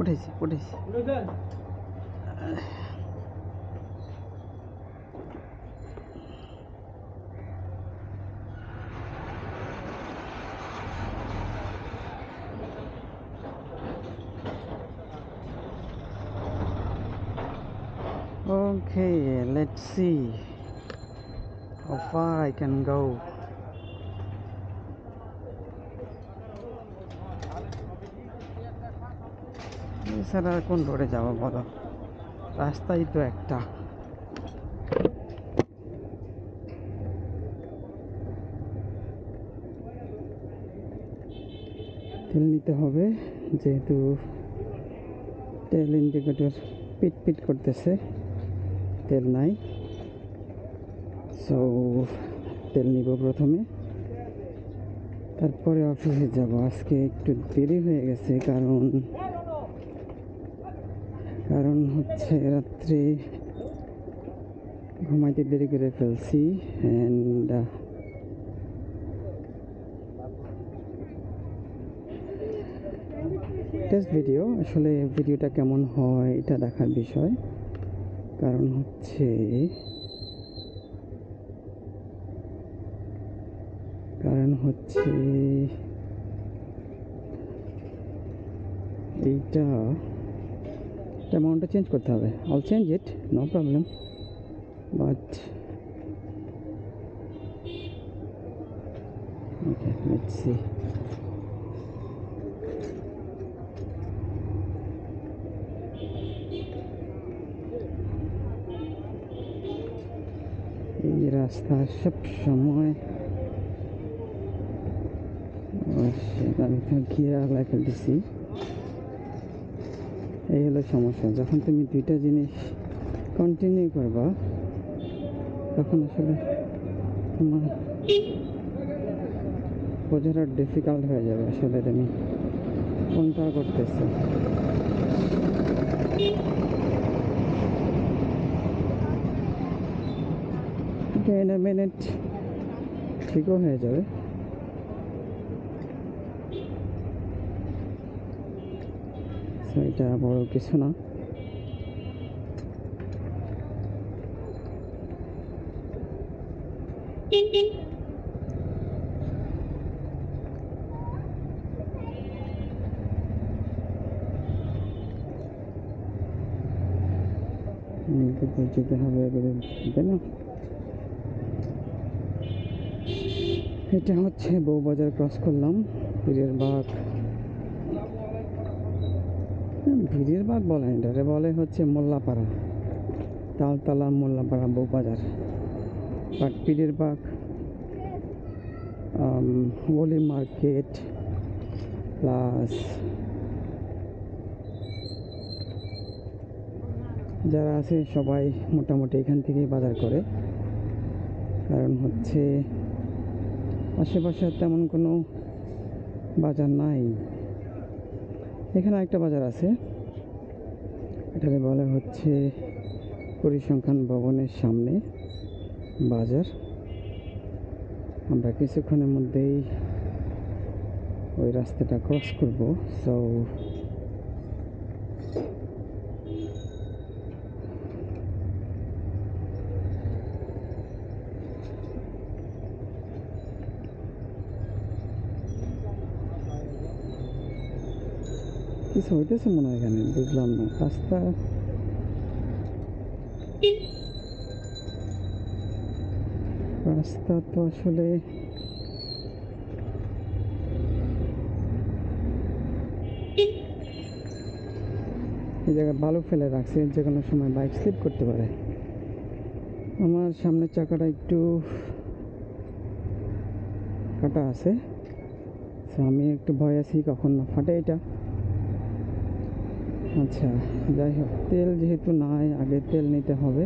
উঠেছি উঠেছি। Okay, let's see how far I can go. এছাড়া আর কোন রোডে যাবো বলো, রাস্তাই তো একটা। তেল নিতে হবে, যেহেতু তেল ইন্ডিকেটর পিট পিট করতেছে, তেল নাই। সো তেল নিব প্রথমে, তারপরে অফিসে যাব। আজকে একটু দেরি হয়ে গেছে, কারণ হচ্ছে রাত্রে ঘুমাইতে দেরি করে ফেলছি। অ্যান্ড টেস্ট ভিডিও, আসলে ভিডিওটা কেমন হয় এটা দেখার বিষয়। কারণ হচ্ছে এইটা অ্যামাউন্টটা চেঞ্জ করতে হবে। I'll change it, no problem, but okay, let's see. এই রাস্তা সব সময় আমি তো গিয়ে আগলায় ফেলতেছি। এই হলো সমস্যা, যখন তুমি দুইটা জিনিস কন্টিনিউ করবা তখন আসলে তোমার বোঝাটা ডিফিকাল্ট হয়ে যাবে আসলে তুমি কোনটা করতেছো। ইন এ মিনিট ঠিকও হয়ে যাবে। এটা বড় কিছু না। যেতে হবে, তাই না? এটা হচ্ছে বউবাজার ক্রস করলাম, পীরের বাগ বলে, এটারে বলে হচ্ছে মোল্লাপাড়া, তালতলা মোল্লাপাড়া বউবাজার। বাট পীরের বাগ, ওলি মার্কেট প্লাস যারা আছে সবাই মোটামুটি এখান থেকেই বাজার করে। কারণ হচ্ছে আশেপাশে তেমন কোনো বাজার নাই। এখানে একটা বাজার আছে, এটাকে বলে হচ্ছে পরিসংখ্যান ভবনের সামনে বাজার। আমরা কিছুক্ষণের মধ্যেই ওই রাস্তাটা ক্রস করব। সো কিছু হইতেছে মনে হয় এখানে, বুঝলাম না। রাস্তা তো আসলে এই জায়গায় বালু ফেলে রাখছে, যে কোনো সময় বাইক স্লিপ করতে পারে। আমার সামনের চাকাটা একটু কাটা আছে, আমি একটু ভয় আছি কখন না ফাটে এটা। আচ্ছা, যাই হোক, তেল যেহেতু নাই, আগে তেল নিতে হবে।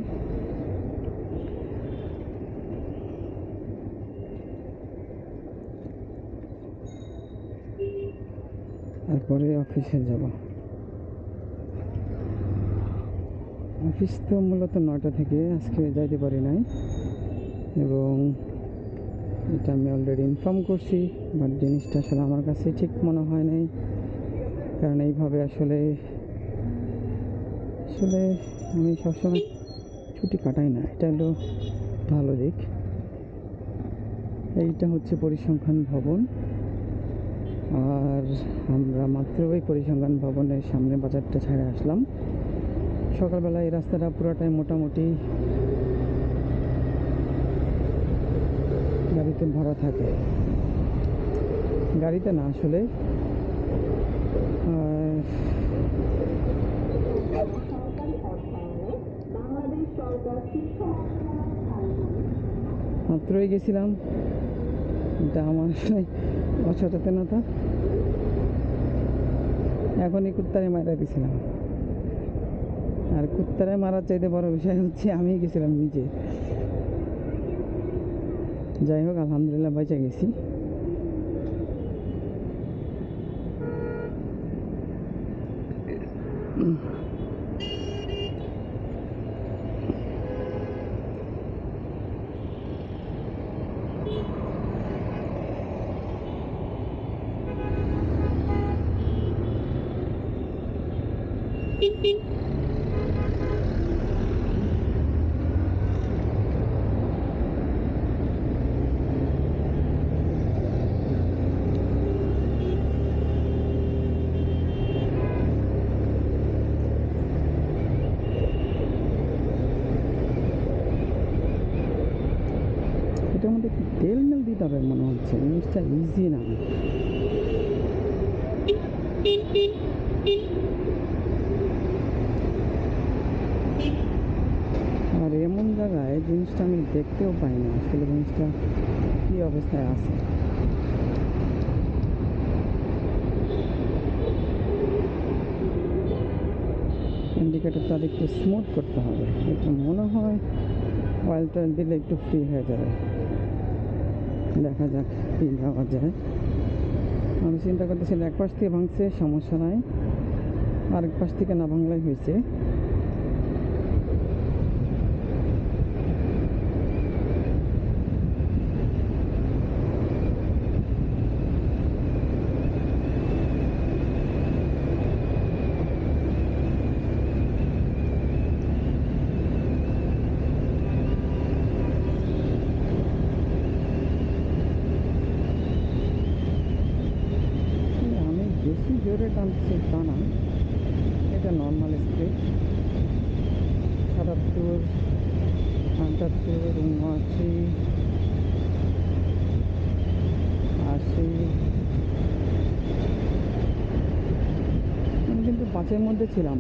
তারপরে অফিসে যাব। অফিস তো মূলত 9টা থেকে, আজকে যাইতে পারি নাই, এবং এটা আমি অলরেডি ইনফর্ম করছি, বাট জিনিসটা আসলে আমার কাছে ঠিক মনে হয় নাই। কারণ এইভাবে আসলে আসলে আমি সবসময় ছুটি কাটাই না, এটা হলো ভালো দিক। এইটা হচ্ছে পরিসংখ্যান ভবন, আর আমরা মাত্র ওই পরিসংখ্যান ভবনের সামনে বাজারটা ছেড়ে আসলাম। সকালবেলা এই রাস্তাটা পুরোটাই মোটামুটি গাড়িতে ভরা থাকে, গাড়িতে না আসলে মাত্রই গেছিলাম, এটা আমার অসচেতনতা। এখনই কুত্তারে মারা দিয়েছিলাম, আর কুত্তারে মারার চাইতে বড় বিষয় হচ্ছে আমি গেছিলাম নিজে। যাই হোক, আলহামদুলিল্লাহ বেঁচে গেছি। এটার মধ্যে একটু তেল মেল দিতে হবে মনে হচ্ছে, জিনিসটা ইজি না। আর এমন জায়গায় জিনিসটা আমি দেখতেও পাই না আসলে জিনিসটা কী অবস্থায় আছে। ইন্ডিকেটরটা আর একটু স্মুথ করতে হবে, একটু মনে হয় অয়েল টয়েল দিলে একটু ফ্রি হয়ে যাবে। দেখা যাক কী ভাবা যায়। আমি চিন্তা করতেছি এক পাশ থেকে ভাঙছে সমস্যা নাই, আরেক পাশ থেকে না ভাঙলেই হয়েছে। আমি বেশি জোরে টানছি তা না, এটা নর্মাল স্পিড ৭৭, ৭৮, ৭৯, ৮০। আমি কিন্তু ৫-এর মধ্যে ছিলাম।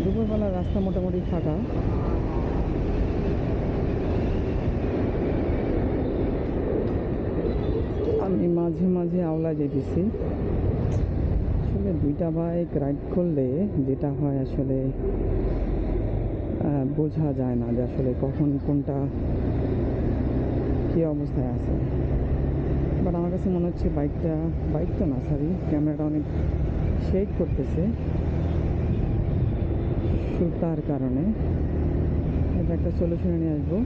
দুপুরবেলা রাস্তা মোটামুটি ফাঁকা। আমি মাঝে মাঝে আওলা যেতেছি। আসলে দুইটা বাইক রাইড করলে যেটা হয় আসলে বোঝা যায় না যে আসলে কখন কোনটা কী অবস্থায় আছে। বাট আমার কাছে মনে হচ্ছে বাইকটা না, সরি, ক্যামেরাটা অনেক শেক করতেছে সুতার কারণে। এটা একটা সলিউশনে নিয়ে আসবো।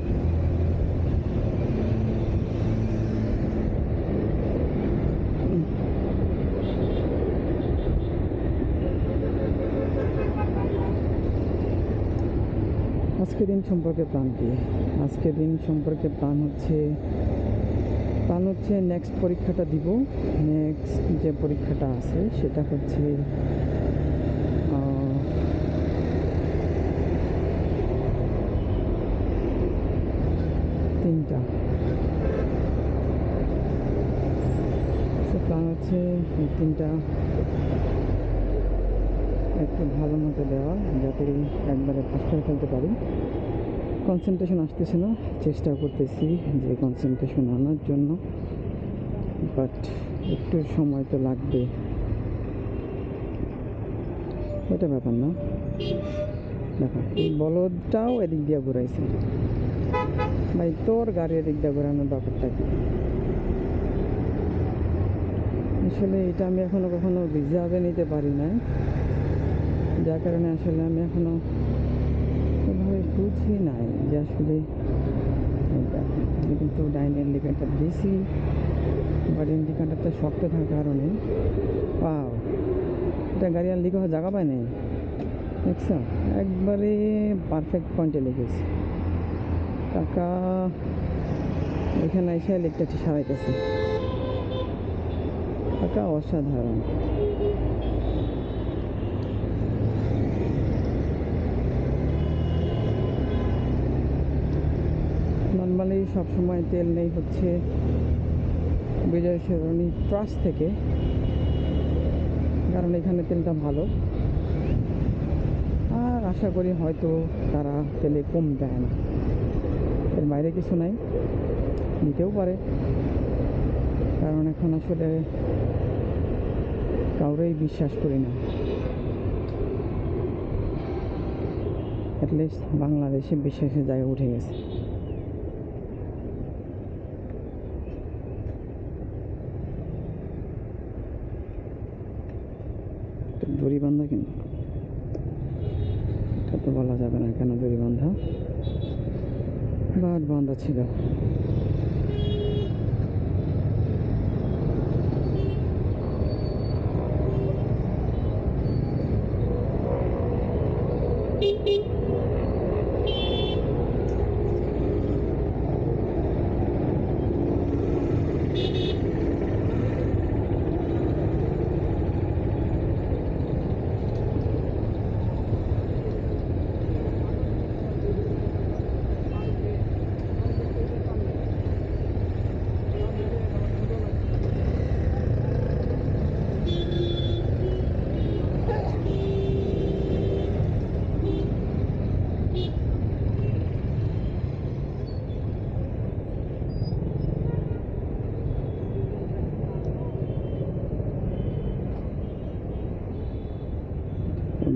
আজকের দিন সম্পর্কে প্ল্যান কি? আজকের দিন সম্পর্কে প্ল্যান হচ্ছে নেক্সট পরীক্ষাটা দিব। নেক্সট যে পরীক্ষাটা আছে সেটা হচ্ছে 3টা। প্ল্যান হচ্ছে এই 3টা একটু ভালো মতো দেওয়া, যাতে একবারে পাস করে ফেলতে পারি। কনসেন্ট্রেশন আসতেছে না, চেষ্টা করতেছি যে কনসেন্ট্রেশন আনার জন্য, বাট একটু সময় তো লাগবে। এটা ব্যাপার না। দেখো এই বলদটাও এদিক দিয়ে ঘুরাইছে। ভাই তোর গাড়ি এদিক দিয়ে ঘোরানোর ব্যাপারটা কি? আসলে এটা আমি এখনো কখনো রিজার্ভে নিতে পারি নাই। যার কারণে আসলে আমি এখনো ওইভাবে বুঝি নাই যে আসলে এটা। আমি কিন্তু ডাইনে ইন্ডিকেটার দিয়েছি, বাট ইন্ডিকেটারটা শক্ত থাকার কারণে পাও এটা গাড়ি আর লিখে জায়গা পায় নাই, দেখছো একবারে পারফেক্ট পয়েন্টে লিখেছি। টাকা এখানে এসে লিখতেছি সারাইতেছি, টাকা অসাধারণ। নর্মালি সবসময় তেল নেই হচ্ছে বিজয় সরণি ট্রাস্ট থেকে, কারণ এখানে তেলটা ভালো। আর আশা করি হয়তো তারা তেলে কম দেয় না, এর বাইরে কিছু নাই, দিতেও পারে। কারণ এখন আসলে কাউরেই বিশ্বাস করি না, অ্যাটলিস্ট বাংলাদেশে বিশ্বাসের জায়গা উঠে গেছে। দড়ি বান্ধা কেন এটা তো বলা যাবে না, কেন দড়ি বান্ধা, বাট বান্ধা ছিল।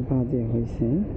বাজে হয়েছে।